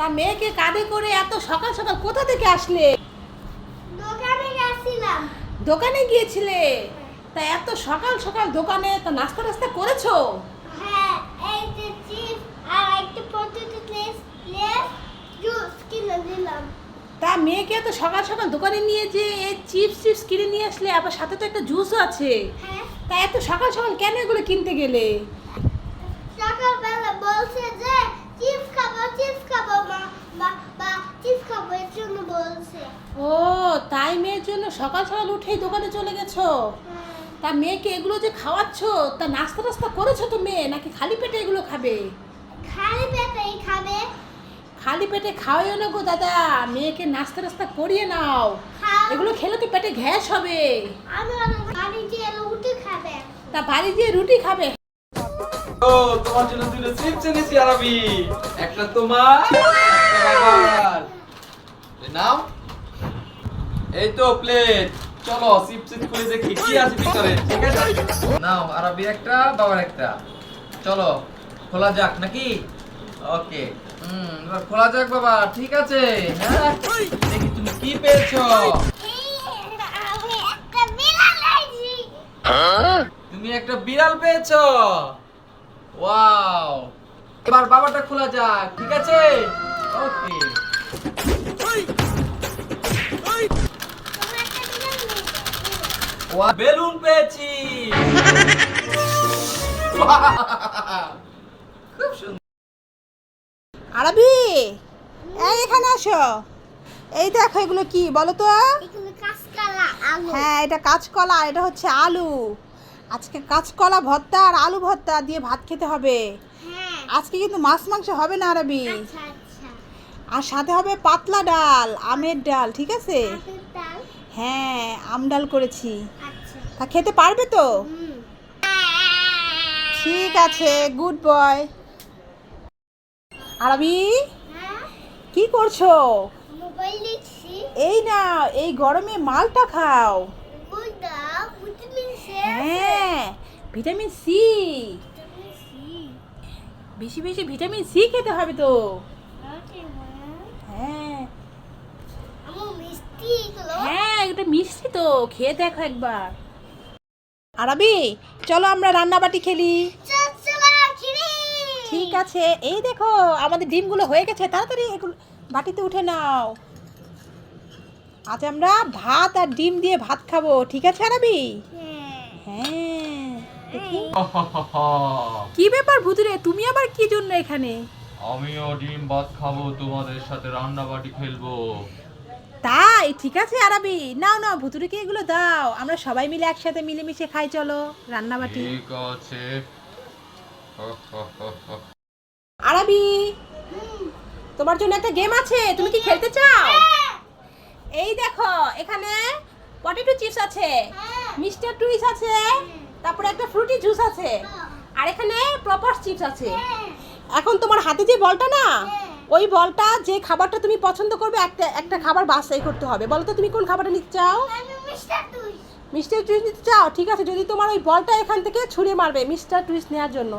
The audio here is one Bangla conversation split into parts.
তা মেয়েকে কাঁধে করে এত সকাল সকাল কোথা থেকে আসলে? দোকানে গেছিলাম। দোকানে গিয়েছিলে? তা এত সকাল সকাল দোকানে তা নাস্তা টাস্তা করেছো? হ্যাঁ, এই যে চিপস আর একটা পটেটো লেস জুস কিনে দিলাম। তা মেয়েকে এত সকাল সকাল দোকানে নিয়ে যে এই চিপস কিনে নিয়ে আসলে, আবার সাথে তো একটা জুসও আছে। হ্যাঁ, তা এত সকাল সকাল কেন এগুলো কিনতে গেলে? সকালবেলা বলছে যে চিপস খাবো বা চিপস খাবো এর জন্য বলছে। ও, তাই মেয়ের জন্য সকাল সকাল উঠেই দোকানে চলে গেছো? তা মেয়েকে এগুলো যে খাওয়াচ্ছো, তা নাস্তা টাস্তা করেছো তো মেয়ে, নাকি খালি পেটে এগুলো খাবে? খালি পেটেই খাবে। খালি পেটে খাওয়াইও না গো দাদা, মেয়েকে নাস্তা টাস্তা করিয়ে নাও। খাও। এগুলো খেলে তো পেটে গ্যাস হবে। আমি বাড়ি গিয়ে রুটি খাবে। তা বাড়ি দিয়ে রুটি খাবে? ও, তোমার জন্য দুটো চিপস এনেছি আরবি। একটা তোমার, একটা বাবার। এই নাও। এই তো প্লেট। চলো চিপস খুলে দেখি কি আছে ভিতরে, ঠিক আছে? নাও আরবি একটা, বাবার একটা। চলো খোলা যাক নাকি? ওকে। এবার খোলা যাক বাবা, ঠিক আছে? হ্যাঁ, দেখি তুমি কি পেয়েছো। আমি একটা বিড়াল আইছি। তুমি একটা বিড়াল পেয়েছো। ওয়াও, এবার বাবাটা খোলা যাক, ঠিক আছে? ওকে। তুমি একটা বিড়াল নিয়ে ওয়া, বেলুন পেয়েছি। খুব সুন্দর। আরবি, এই এখানে আসো। এই দেখো এগুলো কি বলো তো? এগুলো কাঁচকলা আলু। হ্যাঁ, এটা কাঁচকলা আর এটা হচ্ছে আলু। আজকে কাঁচকলা ভর্তা আর আলু ভর্তা দিয়ে ভাত খেতে হবে। হ্যাঁ, আজকে কিন্তু মাছ মাংস হবে না আরবি। আচ্ছা আচ্ছা। আর সাথে হবে পাতলা ডাল, আমের ডাল, ঠিক আছে? আলুর ডাল। হ্যাঁ, আম ডাল করেছি। আচ্ছা। তা খেতে পারবে তো? হুম। ঠিক আছে, গুড বয়। আরবি, হ্যাঁ, কি করছো? মোবাইল দেখছি। এই না, এই গরমে মালটা খাও। বুদা ভিটামিন সি। হ্যাঁ, ভিটামিন সি। Vitamin C. বেশি বেশি ভিটামিন সি খেতে হবে তো। ওকে মা। হ্যাঁ আমু মিষ্টি এগুলো। হ্যাঁ, এটা মিষ্টি তো, খেয়ে দেখো একবার। আরবি, চলো আমরা রান্নাবাটি খেলি। চল চলা খিরি। ঠিক আছে, এই দেখো আমাদের ডিমগুলো হয়ে গেছে, তাড়াতাড়ি এগুলো বাটিতে উঠে নাও। আজ আমরা ভাত আর ডিম দিয়ে ভাত খাবো, ঠিক আছে আরবি? হ্যাঁ, দেখি। কি ব্যাপার ভুতুরে, তুমি আবার কি জন্য এখানে? আমিও ডিম ভাত খাবো, তোমাদের সাথে রান্নাবাটি খেলবো। তাই, ঠিক আছে আরবি, নাও নাও ভুতুরেকে এগুলো দাও, আমরা সবাই মিলে একসাথে মিলেমিশে খাই, চলো রান্নাবাটি। ঠিক আছে। আরবি, তোমার জন্য একটা গেম আছে, তুমি কি খেলতে চাও? এই দেখো, এখানে পটেটো চিপস আছে, মিস্টার টুইস আছে, তারপরে একটা ফ্রুটি জুস আছে, আর এখানে প্রপার চিপস আছে। এখন তোমার হাতে যে বলটা না, ওই বলটা যে খাবারটা তুমি পছন্দ করবে একটা একটা খাবার বাছাই করতে হবে। বলো তো তুমি কোন খাবারটা নিতে চাও? আমি মিস্টার টুইস। মিস্টার টুইস নিতে চাও? ঠিক আছে, যদি তোমার ওই বলটা এখান থেকে ছুঁড়ে মারবে মিস্টার টুইস নেওয়ার জন্য,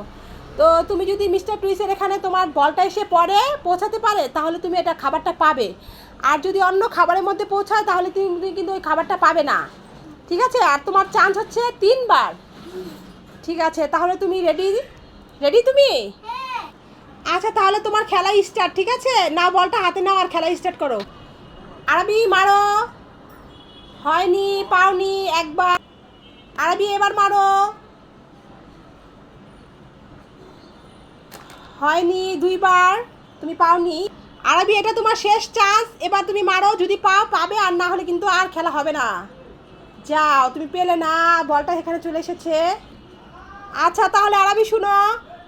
তো তুমি যদি মিস্টার টুইসের এখানে তোমার বলটা এসে পড়ে পৌঁছাতে পারে, তাহলে তুমি এটা খাবারটা পাবে। আর যদি অন্য খাবারের মধ্যে পৌঁছায়, তাহলে তুমি কিন্তু ওই খাবারটা পাবে না, ঠিক আছে? আর তোমার চান্স হচ্ছে 3 বার। ঠিক আছে, তাহলে তুমি রেডি? রেডি তুমি? আচ্ছা, তাহলে তোমার খেলা স্টার্ট, ঠিক আছে? নাও বলটা হাতে নাও আর খেলা স্টার্ট করো। আরবি মারো। হয়নি, পাওনি, একবার। আরবি এবার মারো। হয়নি, 2 বার, তুমি পাওনি। আরবি, এটা তোমার শেষ চান্স, এবার তুমি মারো, যদি পাও পাবে, আর না হলে কিন্তু আর খেলা হবে না। যাও, তুমি পেলে না, বলটা এখানে চলে এসেছে। আচ্ছা, তাহলে আরবি শুনো,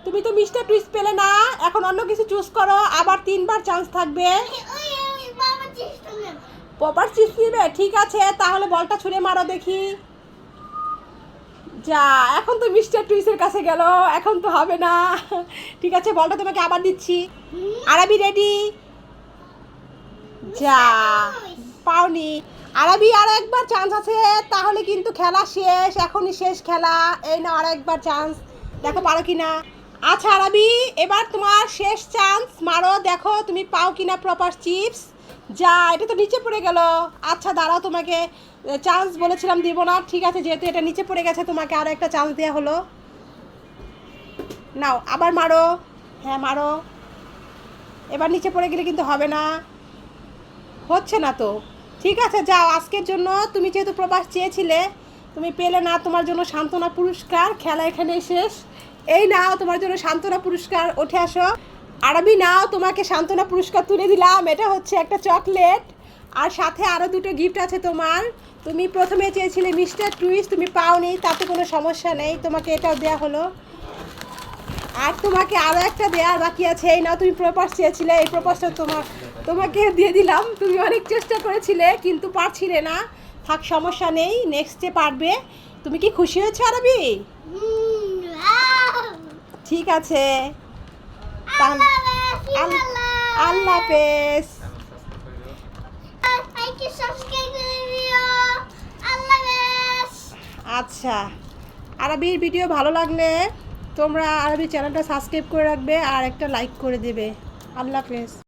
তুমি তো মিস্টার টুইস্ট পেলে না, এখন অন্য কিছু চুজ করো, আবার 3 বার চান্স থাকবে। ওই বাবা চেষ্টা নেব। প্রপার চিজ নিবে? ঠিক আছে, তাহলে বলটা ছুঁড়ে মারো দেখি। যা, এখন তো মিস্টার টুইসের কাছে গেল, এখন তো হবে না। ঠিক আছে, বলটা তোমাকে আবার দিচ্ছি। আরবি রেডি? যা, পাওনি। আরবি আর একবার চান্স আছে, তাহলে কিন্তু খেলা শেষ, এখনই শেষ খেলা। এই না আর একবার চান্স, দেখো পারো কি না। আচ্ছা আরবি, এবার তোমার শেষ চান্স, মারো, দেখো তুমি পাও কিনা প্রপার চিপস। যা, এটা তো নিচে পড়ে গেল। আচ্ছা দাঁড়াও, তোমাকে চান্স বলেছিলাম দিব না, ঠিক আছে, যেহেতু এটা নিচে পড়ে গেছে তোমাকে আরও একটা চান্স দেওয়া হলো। নাও আবার মারো, হ্যাঁ মারো। এবার নিচে পড়ে গেলে কিন্তু হবে না, হচ্ছে না তো। ঠিক আছে যাও, আজকের জন্য তুমি যেহেতু প্রবাস চেয়েছিলে, তুমি পেলে না, তোমার জন্য সান্ত্বনা পুরস্কার, খেলা এখানে শেষ। এই নাও তোমার জন্য সান্ত্বনা পুরস্কার, উঠে আসো। আরবি নাও, তোমাকে সান্ত্বনা পুরস্কার তুলে দিলাম, এটা হচ্ছে একটা চকলেট, আর সাথে আরও দুটো গিফট আছে তোমার। তুমি প্রথমে চেয়েছিলে মিস্টার টুইস্ট, তুমি পাওনি, তাতে কোনো সমস্যা নেই, তোমাকে এটাও দেওয়া হলো। আর তোমাকে আরও একটা দেওয়ার বাকি আছে, এই নাও, তুমি প্রপোজ চেয়েছিলে, এই প্রপোজটা তোমাকে দিয়ে দিলাম। তুমি অনেক চেষ্টা করেছিলে কিন্তু পারছিলে না, থাক সমস্যা নেই, নেক্সটে পারবে। তুমি কি খুশি হয়েছো আরবি? Wow. ঠিক আছে, তাহলে আল্লাহ হাফেজ। Like and subscribe to the video. Allah bless. আচ্ছা, আরবির ভিডিও ভালো লাগলে তোমরা আরবি চ্যানেলটা সাবস্ক্রাইব করে রাখবে আর একটা লাইক করে দেবে। আল্লাহ হাফেজ।